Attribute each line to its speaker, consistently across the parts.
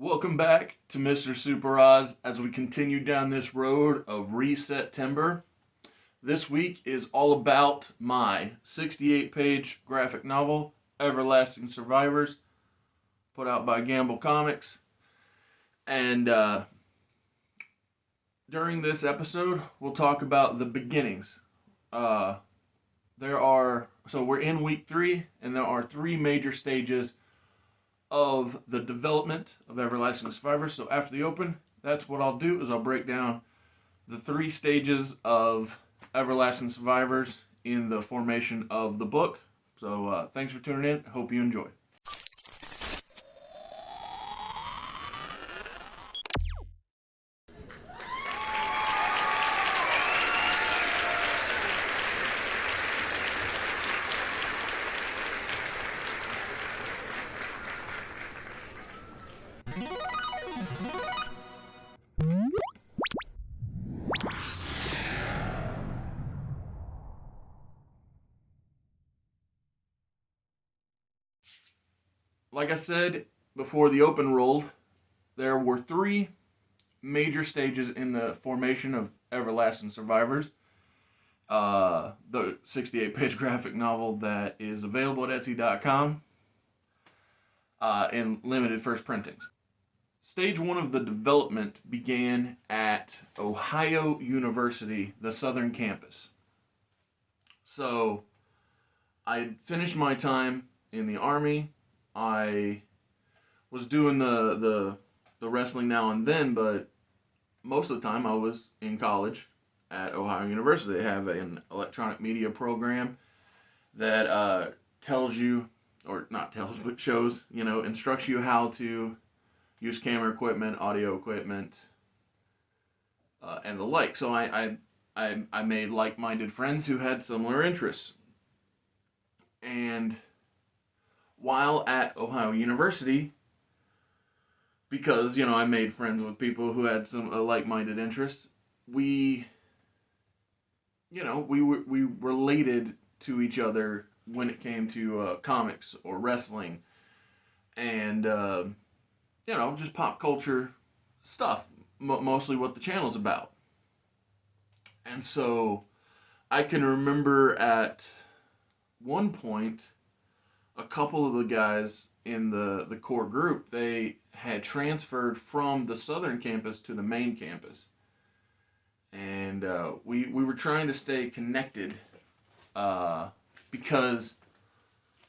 Speaker 1: Welcome back to Mr. Super Oz as we continue down this road of Reset-ember. This week is all about my 68-page graphic novel, Everlasting Survivors, put out by Gamble Comics. And during this episode, we'll talk about the beginnings. So we're in week 3, and there are 3 major stages of the development of Everlasting Survivors. So after the open, that's what I'll do, is I'll break down the 3 stages of Everlasting Survivors in the formation of the book. So thanks for tuning in. Hope you enjoy. Like I said before the open rolled, there were 3 major stages in the formation of Everlasting Survivors. The 68-page graphic novel that is available at Etsy.com in limited first printings. Stage 1 of the development began at Ohio University, the Southern Campus. So I finished my time in the Army. I was doing the wrestling now and then, but most of the time I was in college at Ohio University. They have an electronic media program that tells you, or not tells, but shows, instructs you how to use camera equipment, audio equipment, and the like. So I made like-minded friends who had similar interests. And while at Ohio University, because, I made friends with people who had some like-minded interests, we related to each other when it came to comics or wrestling and, just pop culture stuff, mostly what the channel's about. And so I can remember at one point, a couple of the guys in the core group, they had transferred from the southern campus to the main campus. And we were trying to stay connected because,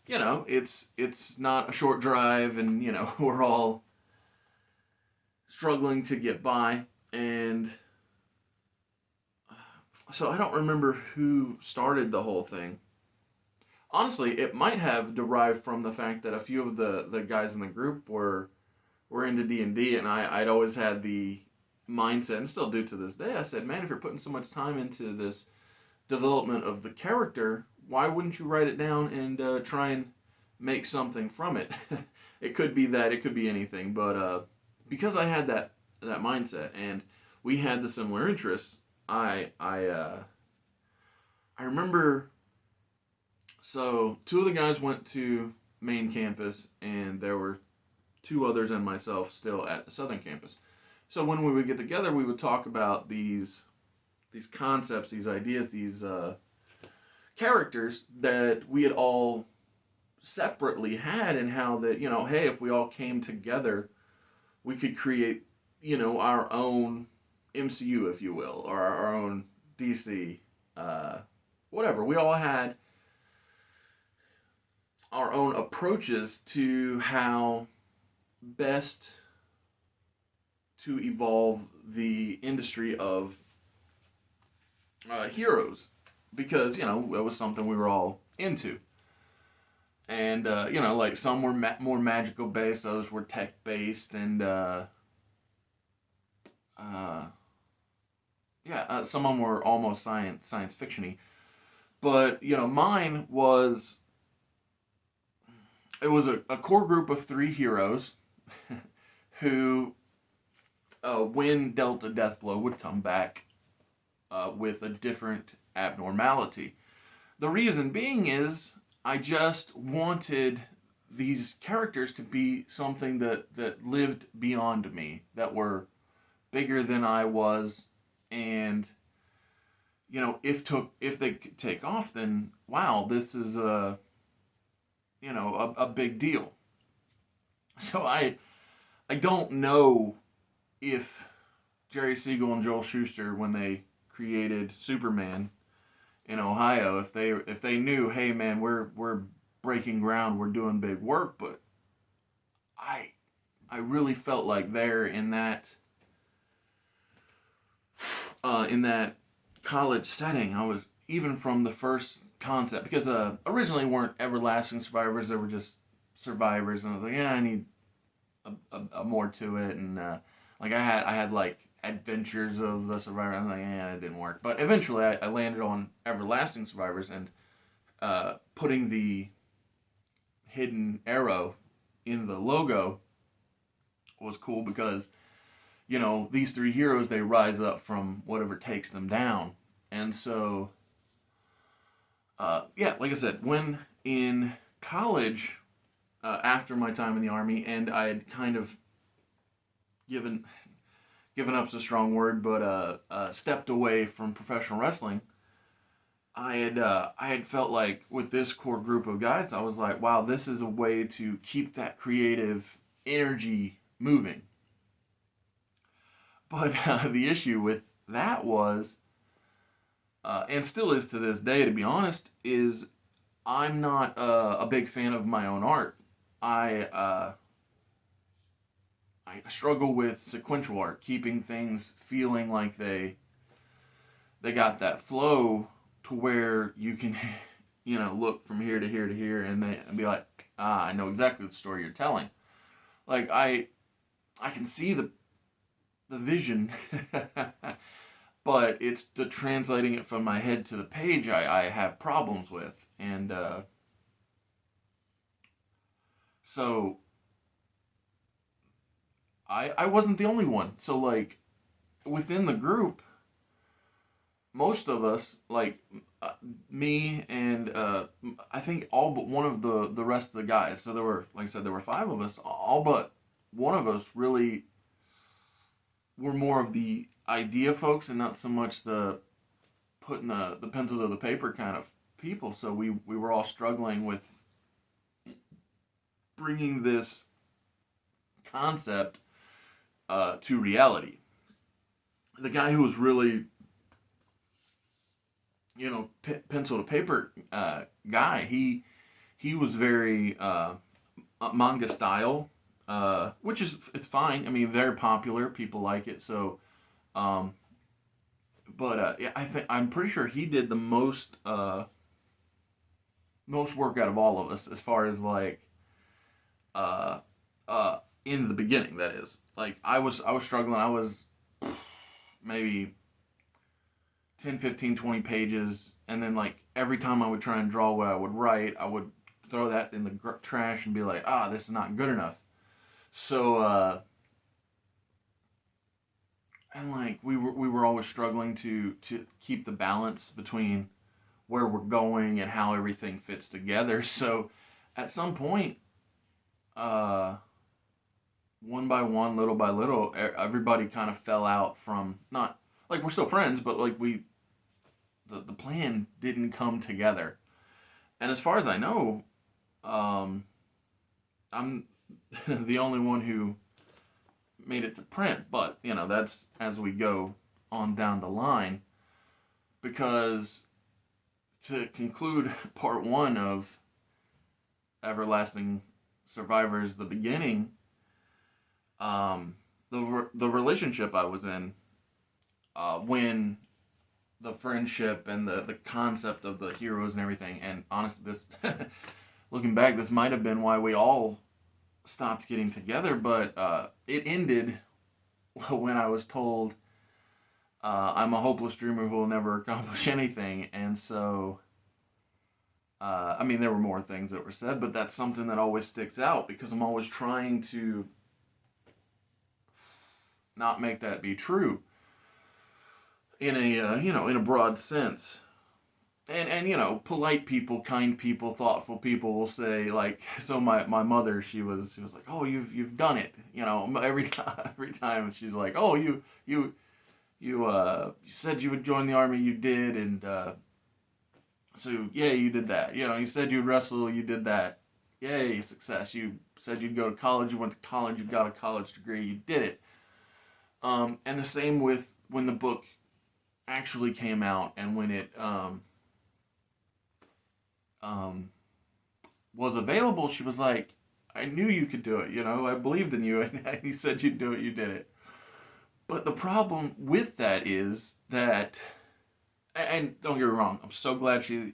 Speaker 1: it's not a short drive, and, we're all struggling to get by. And so I don't remember who started the whole thing. Honestly, it might have derived from the fact that a few of the guys in the group were into D&D, and I'd always had the mindset, and still do to this day, I said, man, if you're putting so much time into this development of the character, why wouldn't you write it down and try and make something from it? It could be that, it could be anything, but because I had that mindset, and we had the similar interests, I remember. So 2 of the guys went to main campus, and there were 2 others and myself still at the southern campus. So when we would get together, we would talk about these concepts, these ideas, these characters that we had all separately had, and how that, hey, if we all came together, we could create, our own MCU, if you will, or our own DC, whatever. We all had our own approaches to how best to evolve the industry of heroes, because it was something we were all into. And like some were more magical based, others were tech based, and some of them were almost science fiction-y. But mine was. It was a core group of 3 heroes who, when dealt a death blow, would come back with a different abnormality. The reason being is I just wanted these characters to be something that lived beyond me, that were bigger than I was, and if they could take off, then wow, this is a big deal. So I don't know if Jerry Siegel and Joel Shuster, when they created Superman in Ohio, if they knew, hey man, we're breaking ground, we're doing big work, but I I really felt like there in that college setting, I was, even from the first concept, because originally weren't everlasting survivors, they were just survivors, and I was like, yeah, I need a more to it, and like I had like adventures of the survivor. I'm like, yeah, it didn't work, but eventually I landed on everlasting survivors, and putting the hidden arrow in the logo was cool because these three heroes, they rise up from whatever takes them down, and so yeah, like I said, when in college, after my time in the army, and I had kind of given given up's a strong word, but stepped away from professional wrestling. I had felt like with this core group of guys, I was like, wow, this is a way to keep that creative energy moving. But the issue with that was, and still is to this day, to be honest, is I'm not a big fan of my own art. I I struggle with sequential art, keeping things feeling like they got that flow to where you can, look from here to here to here, and be like, I know exactly the story you're telling. Like I can see the vision, but it's the translating it from my head to the page I have problems with, and so I wasn't the only one. So like within the group, most of us, like me and I think all but one of the rest of the guys. So there were, like I said, there were five of us. All but one of us really were more of the idea folks and not so much the putting the pencil to the paper kind of people. So we were all struggling with bringing this concept to reality. The guy who was really, pencil to paper guy, he was very manga style, which is, it's fine. I mean, very popular. People like it. So, um, but yeah, I'm pretty sure he did the most work out of all of us, as far as like uh, in the beginning. That is, like I was struggling. I was maybe 10, 15, 20 pages, and then like every time I would try and draw what I would write, I would throw that in the trash and be like, this is not good enough. So and like we were always struggling to keep the balance between where we're going and how everything fits together. So at some point, uh, one by one, little by little, everybody kind of fell out from, not like we're still friends, but like the plan didn't come together. And as far as I know, um, I'm the only one who made it to print, but that's as we go on down the line. Because to conclude part one of Everlasting Survivors, the beginning, the relationship I was in, when the friendship and the concept of the heroes and everything, and honestly, this looking back, this might have been why we all stopped getting together, but it ended when I was told I'm a hopeless dreamer who will never accomplish anything. And so I mean, there were more things that were said, but that's something that always sticks out, because I'm always trying to not make that be true in a in a broad sense. and you know, polite people, kind people, thoughtful people will say like, so my mother, she was like, oh, you've done it, you know, every time she's like, oh, you said you would join the army, you did, and so yeah, you did that, you know, you said you'd wrestle, you did that, yay, success. You said you'd go to college, you went to college, you got a college degree, you did it. And the same with when the book actually came out and when it um, was available, she was like, I knew you could do it, you know, I believed in you, and you said you'd do it, you did it. But the problem with that is that, and don't get me wrong, I'm so glad she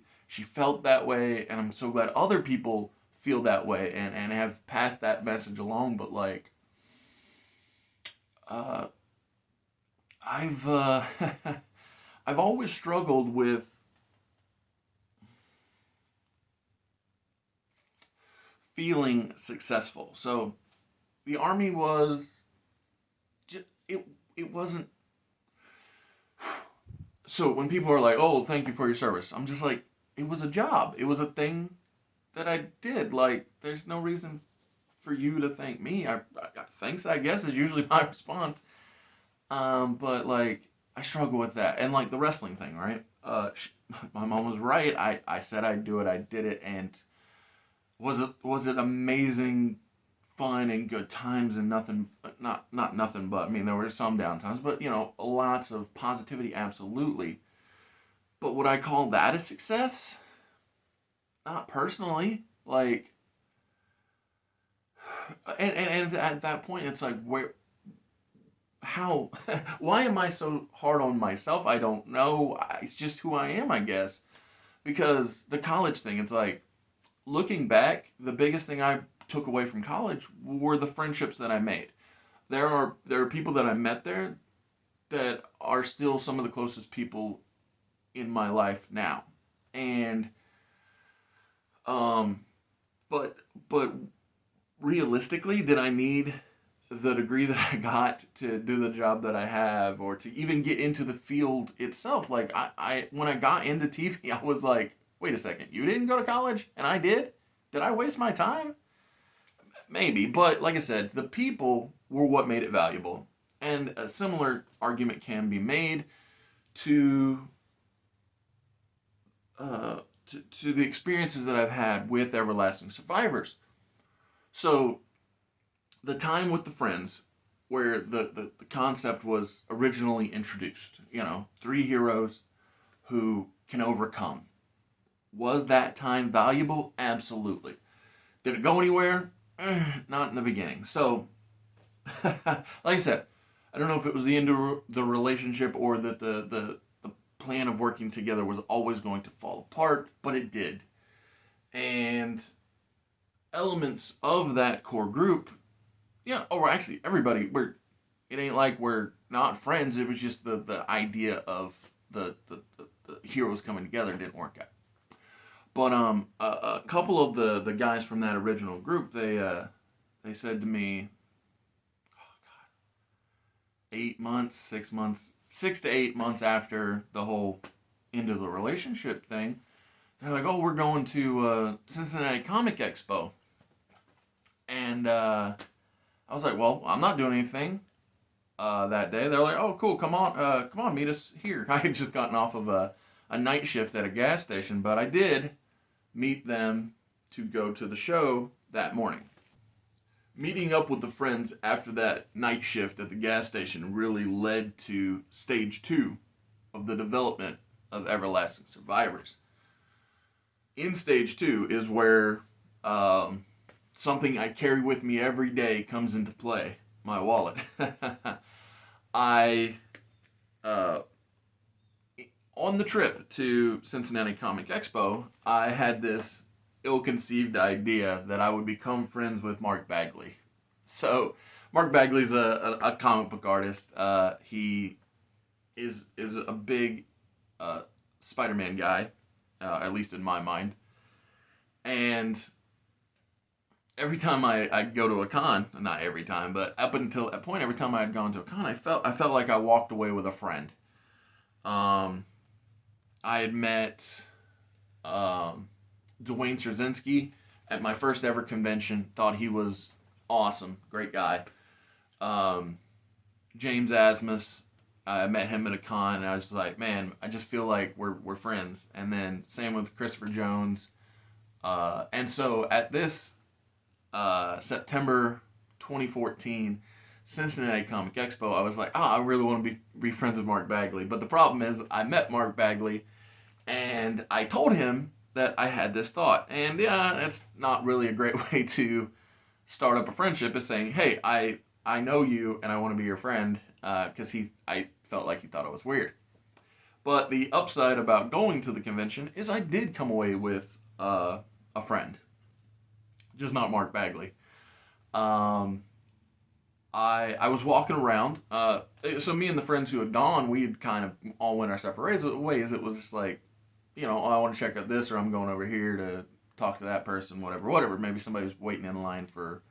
Speaker 1: felt that way, and I'm so glad other people feel that way and have passed that message along. But like, uh, I've I've always struggled with feeling successful. So the army was just, it wasn't. So when people are like, "Oh, thank you for your service," I'm just like, it was a job. It was a thing that I did. Like, there's no reason for you to thank me. Thanks, I guess, is usually my response. But like, I struggle with that, and like the wrestling thing, right? My mom was right. I said I'd do it. I did it, and was it amazing, fun and good times and nothing, not nothing but. I mean, there were some down times, but you know, lots of positivity, absolutely. But would I call that a success? Not personally. Like, and at that point, it's like, where, how, why am I so hard on myself? I don't know. It's just who I am, I guess. Because the college thing, it's like, looking back, the biggest thing I took away from college were the friendships that I made. There are people that I met there that are still some of the closest people in my life now. And um but but realistically, did I need the degree that I got to do the job that I have, or to even get into the field itself? Like, I when I got into TV, I was like, wait a second, you didn't go to college and I did? Did I waste my time? Maybe, but like I said, the people were what made it valuable. And a similar argument can be made to to the experiences that I've had with Everlasting Survivors. So the time with the friends, where the concept was originally introduced, you know, three heroes who can overcome. Was that time valuable? Absolutely. Did it go anywhere? Not in the beginning. So, like I said, I don't know if it was the end of the relationship or that the plan of working together was always going to fall apart, but it did. And elements of that core group, yeah, or actually everybody, it ain't like we're not friends. It was just the idea of the heroes coming together didn't work out. But a couple of the guys from that original group, they said to me, 8 months, 6 months, 6 to 8 months after the whole end of the relationship thing, they're like, "Oh, we're going to Cincinnati Comic Expo," and I was like, "Well, I'm not doing anything that day." They're like, "Oh, cool, come on, meet us here." I had just gotten off of a night shift at a gas station, but I did meet them to go to the show that morning. Meeting up with the friends after that night shift at the gas station really led to stage two of the development of Everlasting Survivors. In stage two is where something I carry with me every day comes into play: my wallet. I, uh, on the trip to Cincinnati Comic Expo, I had this ill-conceived idea that I would become friends with Mark Bagley. So, Mark Bagley's a comic book artist. He is a big Spider-Man guy, at least in my mind. And every time I'd go to a con, not every time, but up until that point, every time I had gone to a con, I felt like I walked away with a friend. I had met Dwayne Trzynski at my first ever convention. Thought he was awesome, great guy. Um, James Asmus, I met him at a con, and I was like, man, I just feel like we're friends. And then same with Christopher Jones. And so at this September 2014 Cincinnati Comic Expo, I was like, I really want to be friends with Mark Bagley. But the problem is, I met Mark Bagley, and I told him that I had this thought. And yeah, it's not really a great way to start up a friendship, is saying, hey, I know you, and I want to be your friend, because I felt like he thought it was weird. But the upside about going to the convention is I did come away with a friend, just not Mark Bagley. Um, I was walking around. So me and the friends who had gone, we had kind of all went our separate ways. It was just like, I want to check out this, or I'm going over here to talk to that person, whatever. Maybe somebody's waiting in line for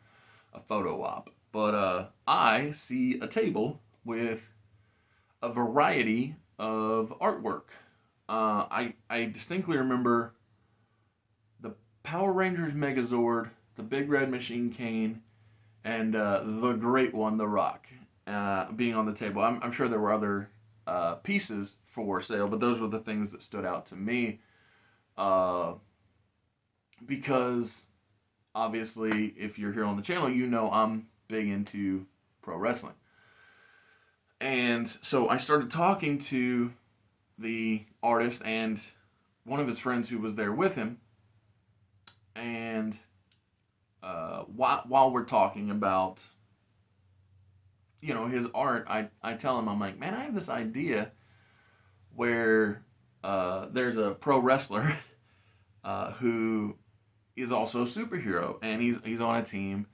Speaker 1: a photo op. But I see a table with a variety of artwork. I distinctly remember the Power Rangers Megazord, the Big Red Machine Cane, and the great one, The Rock, being on the table. I'm sure there were other pieces for sale, but those were the things that stood out to me, uh, because obviously, if you're here on the channel, I'm big into pro wrestling. And so I started talking to the artist and one of his friends who was there with him. And while we're talking about, his art, I tell him, I'm like, man, I have this idea where there's a pro wrestler who is also a superhero, and he's on a team.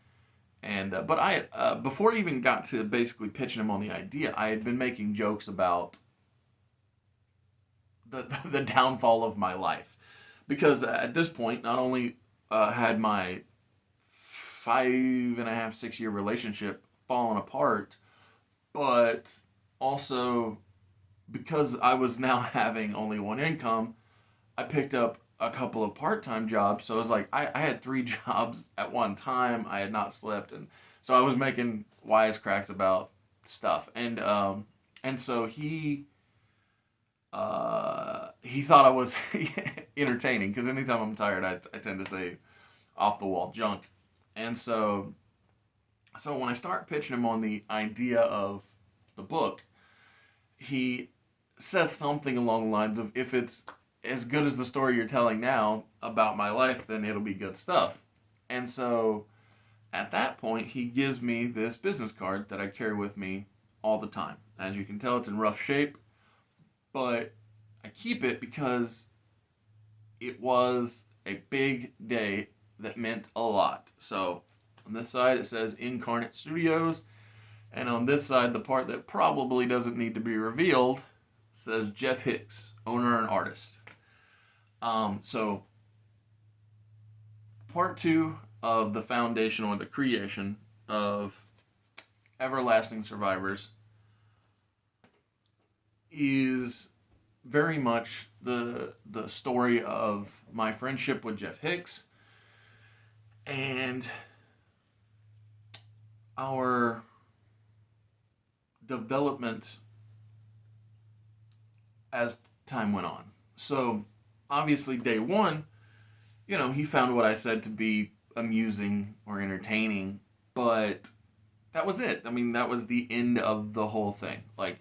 Speaker 1: And but I before I even got to basically pitching him on the idea, I had been making jokes about the downfall of my life, because at this point, not only had my 5.5, 6 year relationship fallen apart, but also because I was now having only one income, I picked up a couple of part-time jobs. So it was like I had 3 jobs at one time. I had not slept, and so I was making wisecracks about stuff. And so he thought I was entertaining, because anytime I'm tired, I tend to say off the wall junk. And so when I start pitching him on the idea of the book, he says something along the lines of, if it's as good as the story you're telling now about my life, then it'll be good stuff. And so at that point, he gives me this business card that I carry with me all the time. As you can tell, it's in rough shape, but I keep it because it was a big day that meant a lot. So on this side, it says Incarnate Studios. And on this side, the part that probably doesn't need to be revealed, says Jeff Hicks, owner and artist. So part 2 of the foundation, or the creation of Everlasting Survivors, is very much the story of my friendship with Jeff Hicks and our development as time went on. So obviously, day one, he found what I said to be amusing or entertaining, but that was it. I mean, that was the end of the whole thing. Like,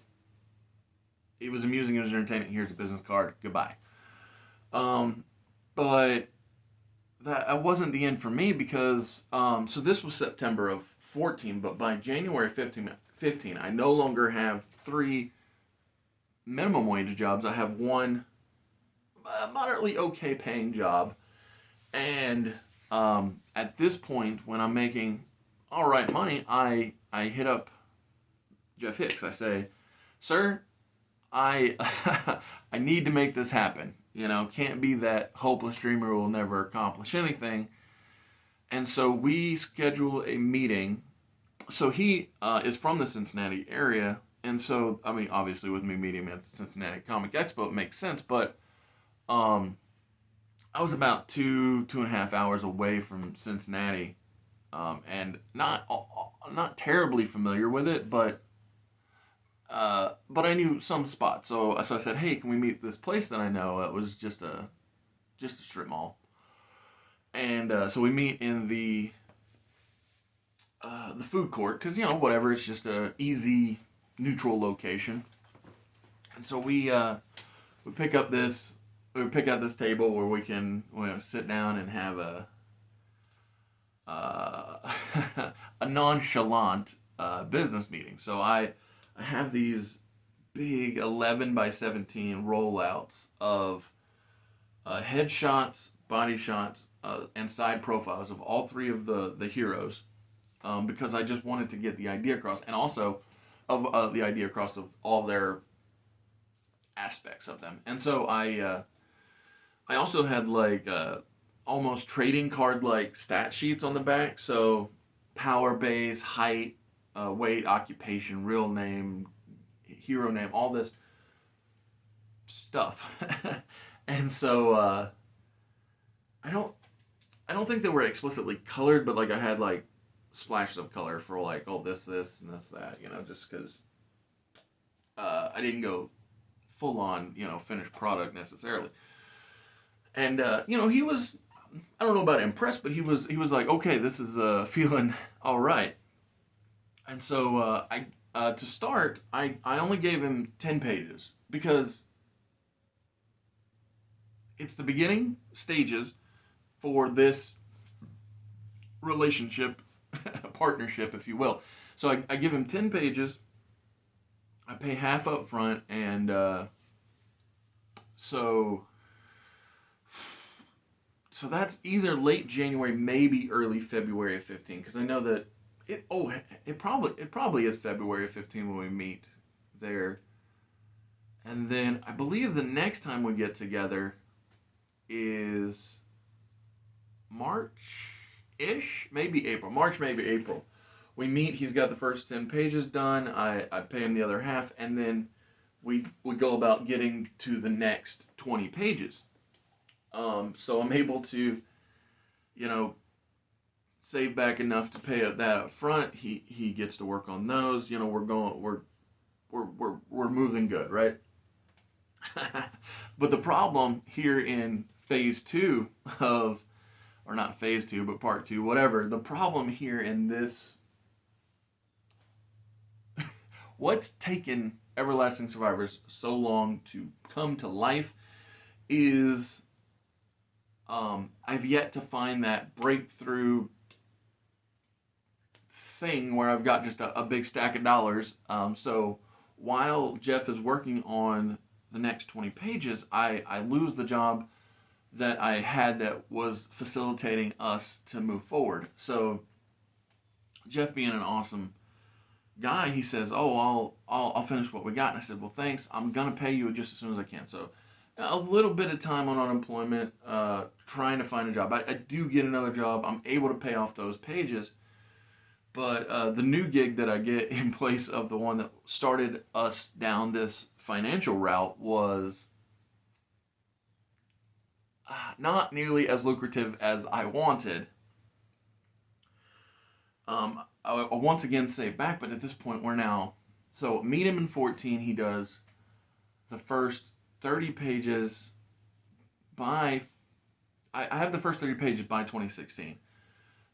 Speaker 1: it was amusing, it was entertaining. Here's a business card. Goodbye. But that wasn't the end for me, because so this was September of 14, but by January 15, I no longer have 3 minimum wage jobs. I have one moderately okay paying job, and at this point, when I'm making all right money, I hit up Jeff Hicks. I say, sir, I I need to make this happen. Can't be that hopeless dreamer will never accomplish anything. And so we schedule a meeting. So he is from the Cincinnati area, and so, I mean, obviously with me meeting him at the Cincinnati Comic Expo, it makes sense. But I was about 2.5 hours away from Cincinnati, and not terribly familiar with it, but I knew some spots. So I said, hey, can we meet at this place that I know? It was just a strip mall, and so we meet in the food court because whatever, it's just a easy neutral location. And so we pick up this we pick out this table where we can sit down and have uh, a nonchalant business meeting. So I have these big 11 by 17 rollouts of headshots, body shots, and side profiles of all three of the heroes, because I just wanted to get the idea across, and also of the idea across of all their aspects of them. And so I also had like almost trading card like stat sheets on the back. So power base, height, weight, occupation, real name, hero name, all this stuff. And so I don't I don't think they were explicitly colored, but like I had like splashes of color for like, oh, this and this that, just because I didn't go full on finished product necessarily. And he was, I don't know about impressed, but he was like, okay, this is feeling all right. And so I to start, I only gave him 10 pages because it's the beginning stages for this relationship, partnership, if you will. So I give him 10 pages. I pay half up front, and so so that's either late January, maybe early February of 15, because I know that it probably is February of 15 when we meet there, and then I believe the next time we get together is March ish, maybe April. March, maybe April. We meet. He's got the first 10 pages done. I pay him the other half, and then we go about getting to the next 20 pages. So I'm able to, you know, save back enough to pay that up front. He gets to work on those. We're moving good, right? But the problem here in phase two of, or not phase two, but part two, whatever. The problem here in this, what's taken Everlasting Survivors so long to come to life is I've yet to find that breakthrough thing where I've got just a big stack of dollars. So while Jeff is working on the next 20 pages, I lose the job that I had that was facilitating us to move forward. So Jeff, being an awesome guy, he says, "Oh, I'll finish what we got." And I said, "Well, thanks. I'm gonna pay you just as soon as I can." So a little bit of time on unemployment, trying to find a job. I do get another job. I'm able to pay off those pages. But the new gig that I get in place of the one that started us down this financial route was not nearly as lucrative as I wanted. I once again say back, but at this point we're now. So meet him in 14. He does the first 30 pages by. I have the first 30 pages by 2016,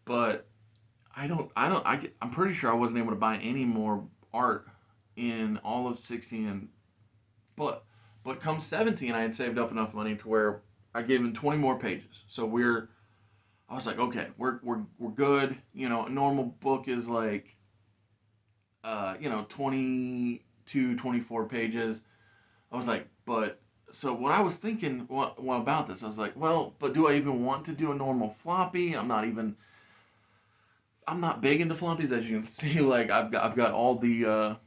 Speaker 1: but I'm pretty sure I wasn't able to buy any more art in all of 16. But come 17, I had saved up enough money to where I gave him 20 more pages. So I was like, okay, we're good. A normal book is like, 22, 24 pages. I was like, but so what I was thinking, what about this? I was like, well, but do I even want to do a normal floppy? I'm not big into floppies, as you can see. Like I've got all these trade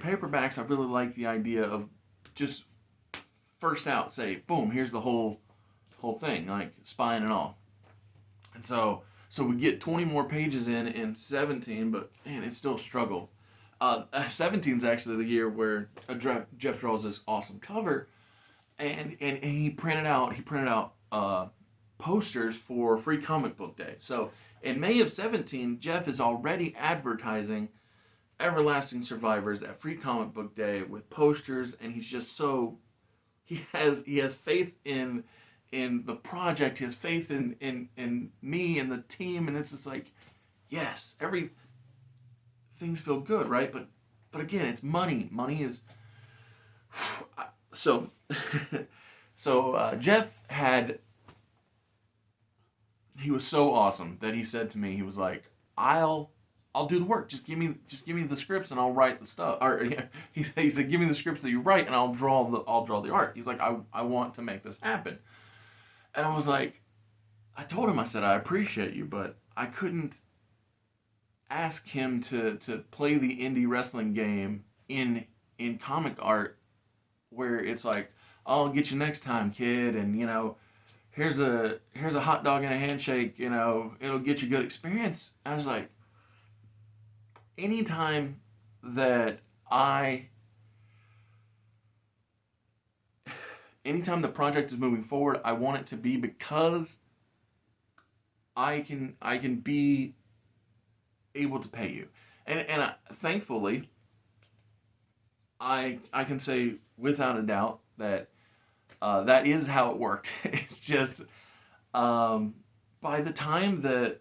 Speaker 1: paperbacks. I really like the idea of just first out, say, boom, here's the whole thing, like spine and all. And so we get 20 more pages in 17, but man, it's still a struggle. 17 is actually the year where Jeff draws this awesome cover, and he printed out posters for Free Comic Book Day. So in May of 17, Jeff is already advertising Everlasting Survivors at Free Comic Book Day with posters, and he's just so he has faith in the project, he has faith in me and the team, and it's just like, yes, every things feel good, right? But again, it's money. Money is so so Jeff had he was so awesome that he said to me, he was like, I'll do the work. Just give me the scripts and I'll write the stuff. Or yeah, he said, give me the scripts that you write and I'll draw the art. He's like, I want to make this happen. And I was like, I told him, I said, I appreciate you, but I couldn't ask him to play the indie wrestling game in comic art where it's like, I'll get you next time, kid, and here's a hot dog and a handshake, it'll get you good experience. I was like, anytime that I anytime the project is moving forward, I want it to be because I can be able to pay you. And thankfully I can say without a doubt that that is how it worked. It's just by the time that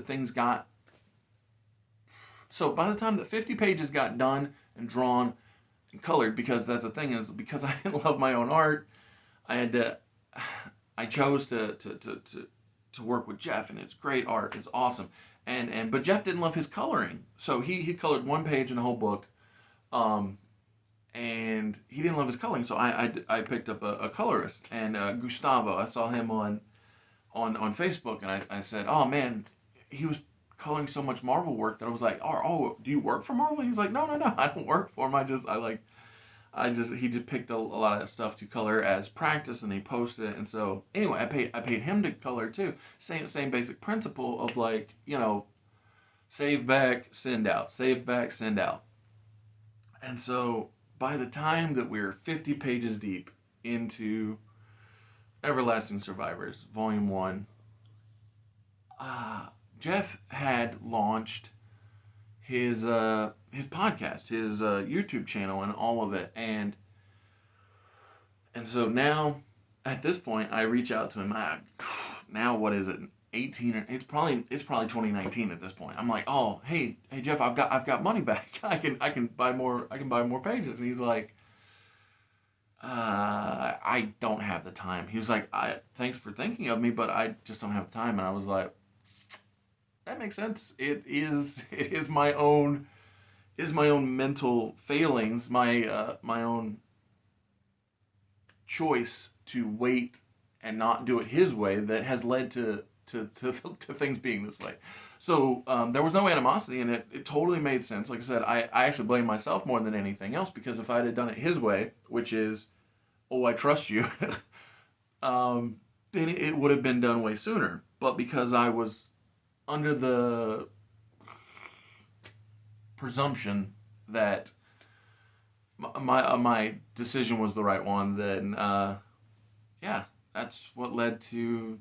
Speaker 1: things got by the time that 50 pages got done and drawn and colored, because that's the thing, is because I didn't love my own art, I chose to work with Jeff, and it's great art, it's awesome, but Jeff didn't love his coloring, so he colored one page in the whole book, and he didn't love his coloring, so I picked up a colorist, and Gustavo, I saw him on Facebook, and I said, oh man, he was coloring so much Marvel work that I was like, oh, do you work for Marvel? He's like, no, I don't work for him. He just picked a lot of that stuff to color as practice, and he posted it. And so anyway, I paid him to color too. Same basic principle of like, save back, send out, save back, send out. And so by the time that we're 50 pages deep into Everlasting Survivors, Volume 1, Jeff had launched his podcast, his YouTube channel, and all of it, and so now at this point I reach out to him. Now what is it? 18? It's probably 2019 at this point. I'm like, oh hey Jeff, I've got money back. I can buy more pages, and he's like, I don't have the time. He was like, thanks for thinking of me, but I just don't have the time. And I was like, that makes sense. It is my own mental failings, my own choice to wait and not do it his way that has led to things being this way. So there was no animosity, and it totally made sense. Like I said, I actually blame myself more than anything else, because if I had done it his way, which is, oh, I trust you, then it would have been done way sooner. But because I was under the presumption that my decision was the right one, then yeah, that's what led to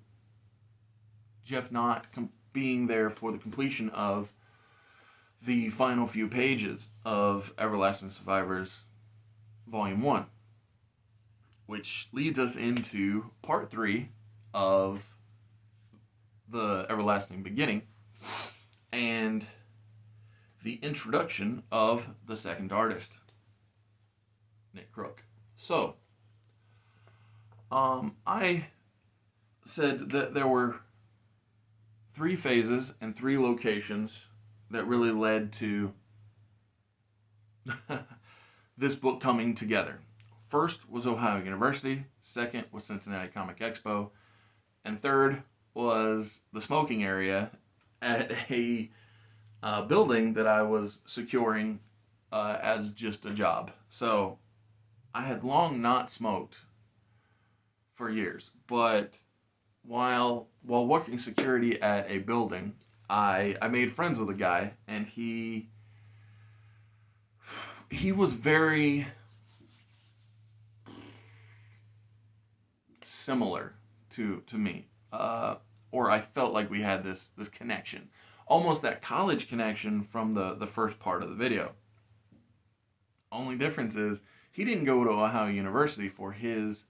Speaker 1: Jeff not being there for the completion of the final few pages of Everlasting Survivors Volume 1, which leads us into Part 3 of the Everlasting Beginning, and the introduction of the second artist, Nick Crook. So, I said that there were 3 phases and 3 locations that really led to this book coming together. First was Ohio University, second was Cincinnati Comic Expo, and third was the smoking area at a building that I was securing as just a job. So I had long not smoked for years, but while working security at a building, I made friends with a guy, and he was very similar to me, or I felt like we had this connection, almost that college connection from the first part of the video. Only difference is he didn't go to Ohio University for his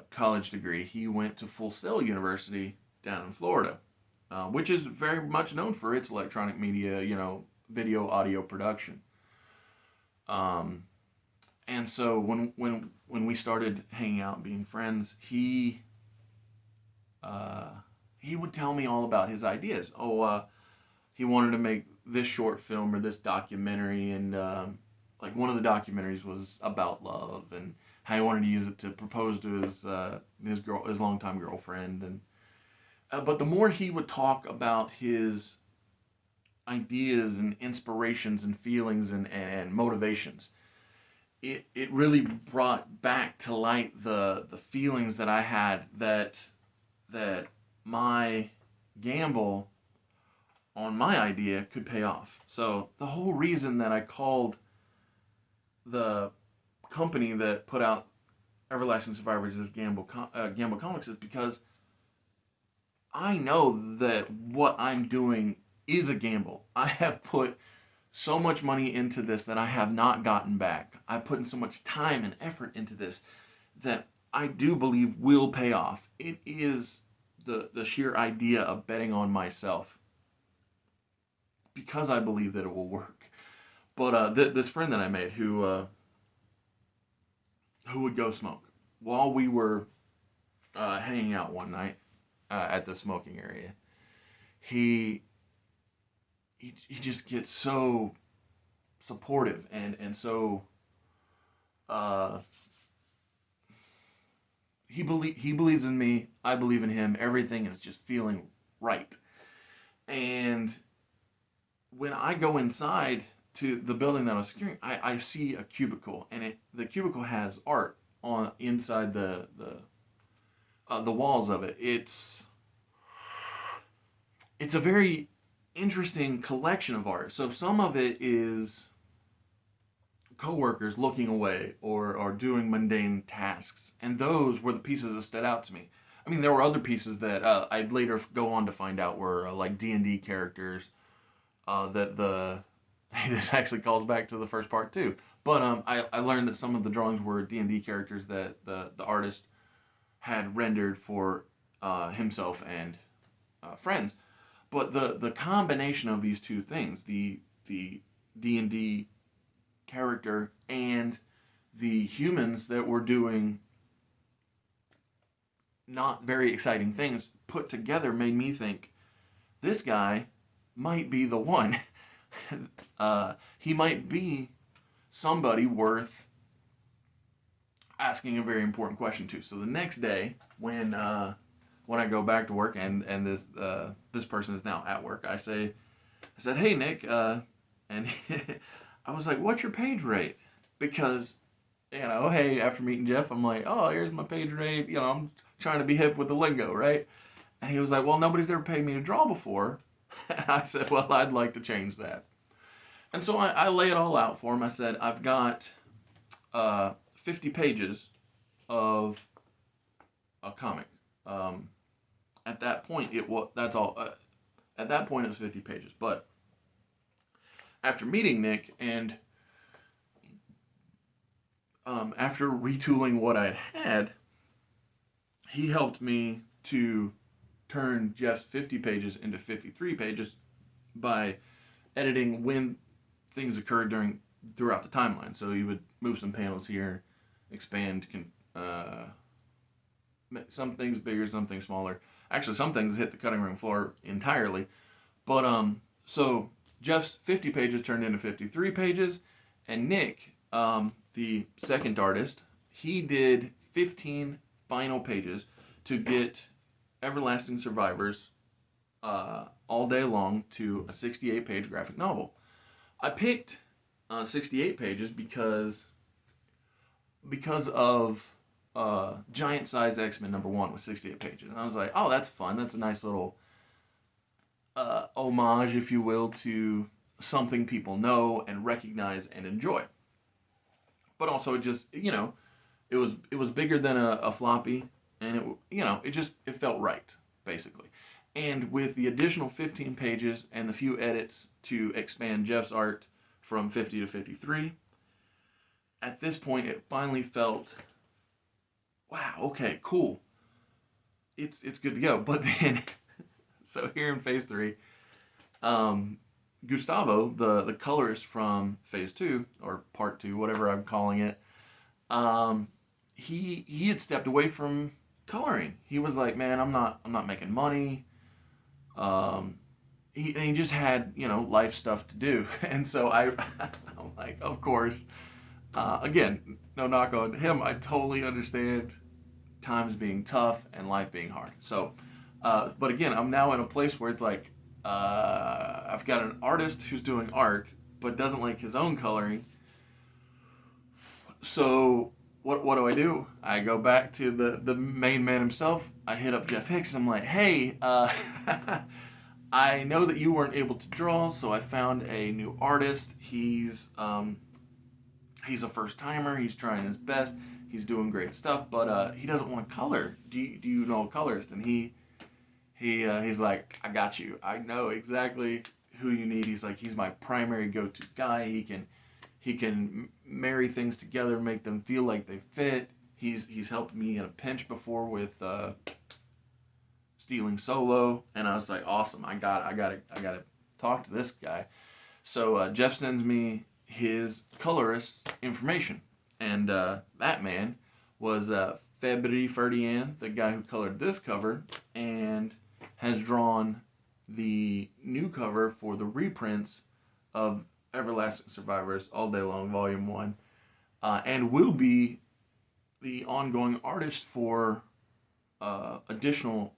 Speaker 1: college degree. He went to Full Sail University down in Florida, which is very much known for its electronic media, video, audio production. And so when we started hanging out, and being friends, he would tell me all about his ideas. He wanted to make this short film or this documentary, and like one of the documentaries was about love and how he wanted to use it to propose to his longtime girlfriend. And but the more he would talk about his ideas and inspirations and feelings and motivations, it really brought back to light the feelings that I had that my gamble on my idea could pay off. So the whole reason that I called the company that put out Everlasting Survivors as Gamble Comics is because I know that what I'm doing is a gamble. I have put so much money into this that I have not gotten back. I've put in so much time and effort into this that I do believe will pay off. It is the sheer idea of betting on myself because I believe that it will work. But this friend that I made who would go smoke while we were hanging out one night at the smoking area, he just gets so supportive and so he believes in me, I believe in him. Everything is just feeling right. And when I go inside to the building that I was securing, I see a cubicle, and the cubicle has art on inside the walls of it. It's a very interesting collection of art. So some of it is coworkers looking away or doing mundane tasks, and those were the pieces that stood out to me. I mean, there were other pieces that I'd later go on to find out were like D&D characters. This actually calls back to the first part too. But I learned that some of the drawings were D&D characters that the artist had rendered for himself and friends. But the combination of these two things, the D&D character and the humans that were doing not very exciting things put together, made me think this guy might be the one. He might be somebody worth asking a very important question to. So the next day, when I go back to work and this person is now at work, I said, "Hey Nick," and I was like, "What's your page rate?" Because hey, after meeting Jeff, I'm like, "Oh, here's my page rate." I'm trying to be hip with the lingo, right? And he was like, "Well, nobody's ever paid me to draw before." And I said, "Well, I'd like to change that." And so I lay it all out for him. I said, "I've got 50 pages of a comic." At that point, that's all. At that point, it was 50 pages. But after meeting Nick and after retooling what I had, he helped me to turn Jeff's 50 pages into 53 pages by editing when things occurred throughout the timeline. So he would move some panels here, expand, some things bigger, some things smaller. Actually, some things hit the cutting room floor entirely. But so Jeff's 50 pages turned into 53 pages, and Nick, the second artist, he did 15 final pages to get Everlasting Survivors all day long to a 68-page graphic novel. I picked 68 pages because of Giant Size X-Men #1 with 68 pages. And I was like, oh, that's fun. That's a nice little homage, if you will, to something people know and recognize and enjoy. But also it just, it was bigger than a floppy, and it felt right basically. And with the additional 15 pages and the few edits to expand Jeff's art from 50 to 53, at this point it finally felt, wow, okay, cool. It's good to go. But then, so here in phase three, Gustavo, the colorist from phase two or part two, whatever I'm calling it, um, he had stepped away from coloring. He was like, man, I'm not making money. Um, he just had life stuff to do, and so I'm like, of course. Again, no knock on him. I totally understand times being tough and life being hard. So, but again, I'm now in a place where it's like, I've got an artist who's doing art but doesn't like his own coloring. So what do I do? I go back to the main man himself. I hit up Jeff Hicks. I'm like, hey, I know that you weren't able to draw, so I found a new artist. He's a first timer. He's trying his best. He's doing great stuff, but he doesn't want to color. Do you know a colorist? And he's like, I got you. I know exactly who you need. He's like, he's my primary go-to guy. He can marry things together, make them feel like they fit. He's helped me in a pinch before with stealing solo, and I was like, awesome. I gotta talk to this guy. So Jeff sends me his colorist information, and that man was Fabri Ferdinand, the guy who colored this cover, and has drawn the new cover for the reprints of Everlasting Survivors All Day Long Volume 1, and will be the ongoing artist for additional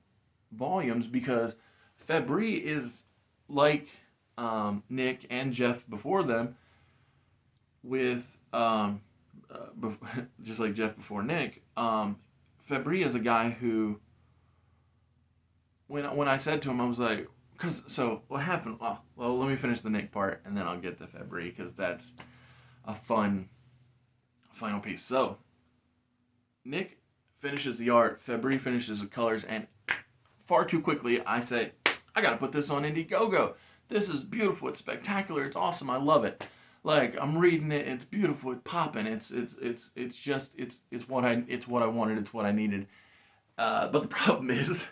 Speaker 1: volumes, because Fabri is like Nick and Jeff before them, with just like Jeff before Nick. Fabri is a guy who, when I said to him, I was like, so what happened? Well, let me finish the Nick part, and then I'll get to Fabri, because that's a fun final piece. So Nick finishes the art, Fabri finishes the colors, and far too quickly I say, I gotta put this on Indiegogo. This is beautiful. It's spectacular. It's awesome. I love it. Like, I'm reading it. It's beautiful. It's popping. It's what I wanted. It's what I needed. But the problem is,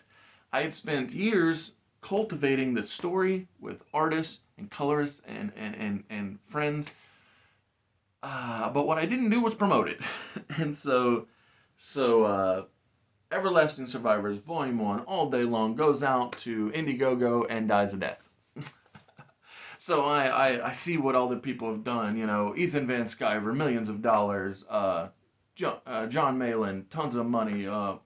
Speaker 1: I had spent years cultivating the story with artists and colorists and friends. But what I didn't do was promote it. And so Everlasting Survivors Volume 1, All Day Long, goes out to Indiegogo and dies a death. So I see what all the people have done, Ethan Van Sciver, millions of dollars, John Malin, tons of money, all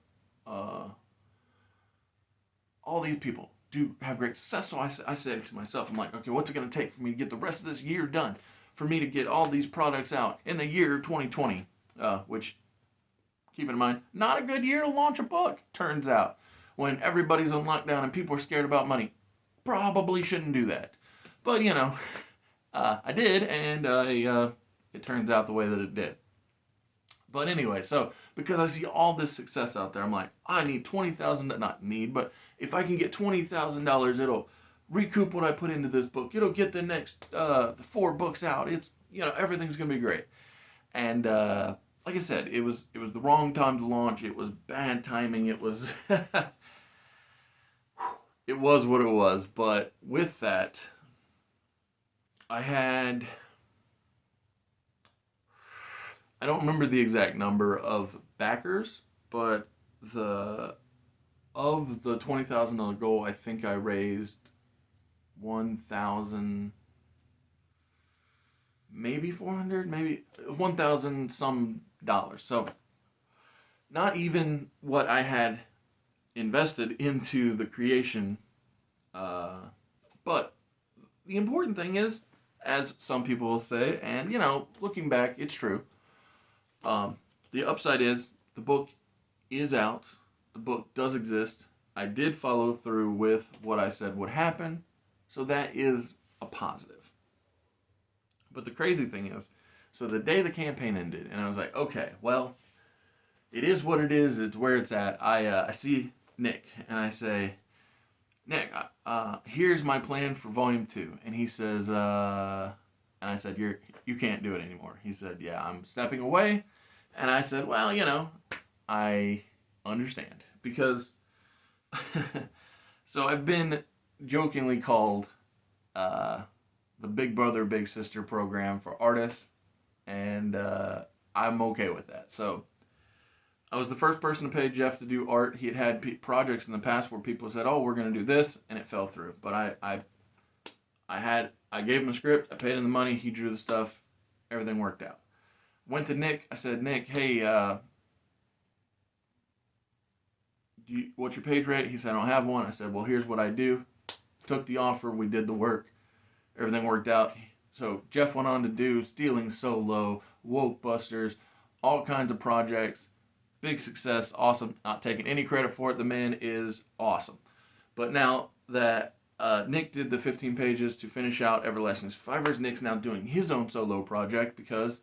Speaker 1: these people do have great success. So I said to myself, I'm like, okay, what's it going to take for me to get the rest of this year done? For me to get all these products out in the year 2020, which, keep in mind, not a good year to launch a book, turns out. When everybody's on lockdown and people are scared about money, probably shouldn't do that. But, I did, and it turns out the way that it did. But anyway, so because I see all this success out there, I'm like, I need $20,000, not need, but if I can get $20,000, it'll recoup what I put into this book. It'll get the next 4 books out. It's, everything's going to be great. And like I said, it was the wrong time to launch. It was bad timing. It was it was what it was. But with that, I don't remember the exact number of backers, but of the $20,000 goal, I think I raised 1,000, maybe 400, maybe 1,000 some dollars. So not even what I had invested into the creation. But the important thing is, as some people will say, and looking back, it's true. The upside is the book is out. The book does exist. I did follow through with what I said would happen. So that is a positive. But the crazy thing is, so the day the campaign ended, and I was like, okay, well, it is what it is. It's where it's at. I see Nick and I say, Nick, here's my plan for volume 2. And he says, and I said, you can't do it anymore. He said, yeah, I'm stepping away. And I said, well, I understand because so I've been jokingly called the Big Brother Big Sister program for artists, and I'm okay with that. So I was the first person to pay Jeff to do art. He had projects in the past where people said, "Oh, we're going to do this," and it fell through. But I gave him a script. I paid him the money. He drew the stuff. Everything worked out. Went to Nick. I said, Nick, hey, what's your page rate? He said, I don't have one. I said, well, here's what I do. Took the offer. We did the work. Everything worked out. So Jeff went on to do Stealing Solo, Woke Busters, all kinds of projects. Big success. Awesome. Not taking any credit for it. The man is awesome. But now that Nick did the 15 pages to finish out Everlasting Survivors, Nick's now doing his own solo project because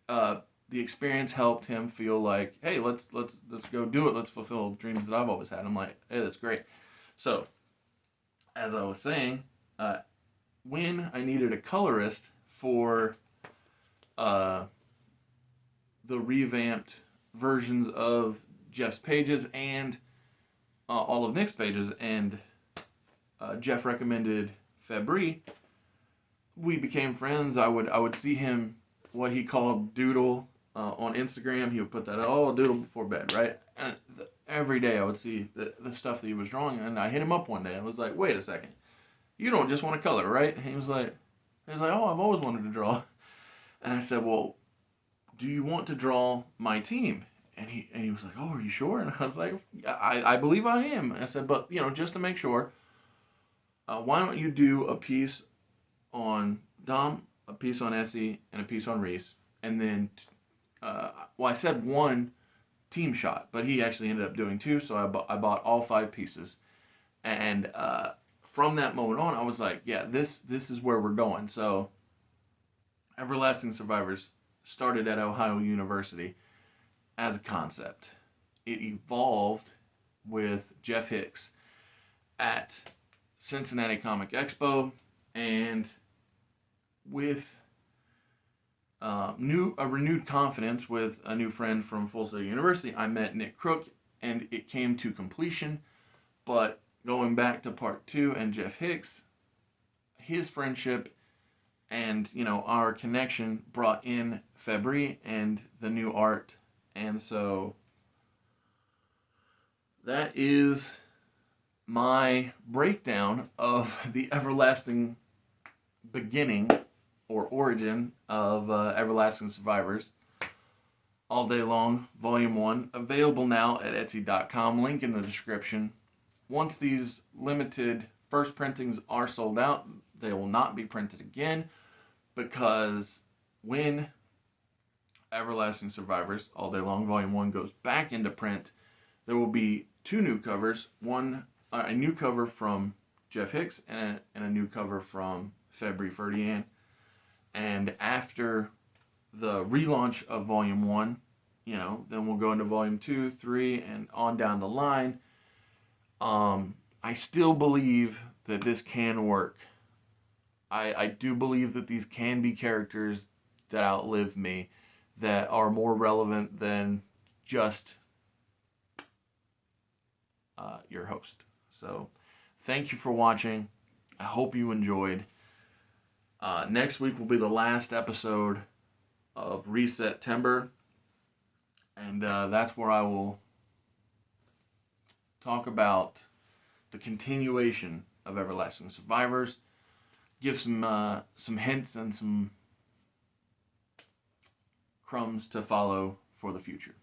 Speaker 1: the experience helped him feel like, hey, let's go do it. Let's fulfill dreams that I've always had. I'm like, hey, that's great. So, as I was saying, when I needed a colorist for the revamped versions of Jeff's pages and all of Nick's pages, and Jeff recommended Fabry, we became friends. I would see him what he called doodle on Instagram. He would put that, doodle before bed, right? And every day I would see the stuff that he was drawing, and I hit him up one day. I was like, wait a second, you don't just want to color, right? And he was like, oh, I've always wanted to draw. And I said, well, do you want to draw my team? And he was like, oh, are you sure? And I was like, I believe I am. And I said, but just to make sure, why don't you do a piece on Dom, a piece on Essie, and a piece on Reese, and then, I said one team shot, but he actually ended up doing 2, so I bought all 5 pieces, and from that moment on, I was like, yeah, this is where we're going. So, Everlasting Survivors started at Ohio University as a concept. It evolved with Jeff Hicks at Cincinnati Comic Expo, and with a renewed confidence with a new friend from Full Sail University, I met Nick Crook, and it came to completion. But going back to part 2 and Jeff Hicks, his friendship and our connection brought in Fabry and the new art, and so that is my breakdown of the everlasting beginning or origin of Everlasting Survivors. All Day Long, Volume 1, available now at Etsy.com, link in the description. Once these limited first printings are sold out, they will not be printed again, because when Everlasting Survivors, All Day Long, Volume 1 goes back into print, there will be 2 new covers. A new cover from Jeff Hicks and a new cover from Fabry Ferdinand. And after the relaunch of Volume 1, then we'll go into Volume 2, 3, and on down the line. I still believe that this can work. I do believe that these can be characters that outlive me, that are more relevant than just your host. So, thank you for watching. I hope you enjoyed. Next week will be the last episode of Reset-ember, and that's where I will talk about the continuation of Everlasting Survivors, give some hints and some crumbs to follow for the future.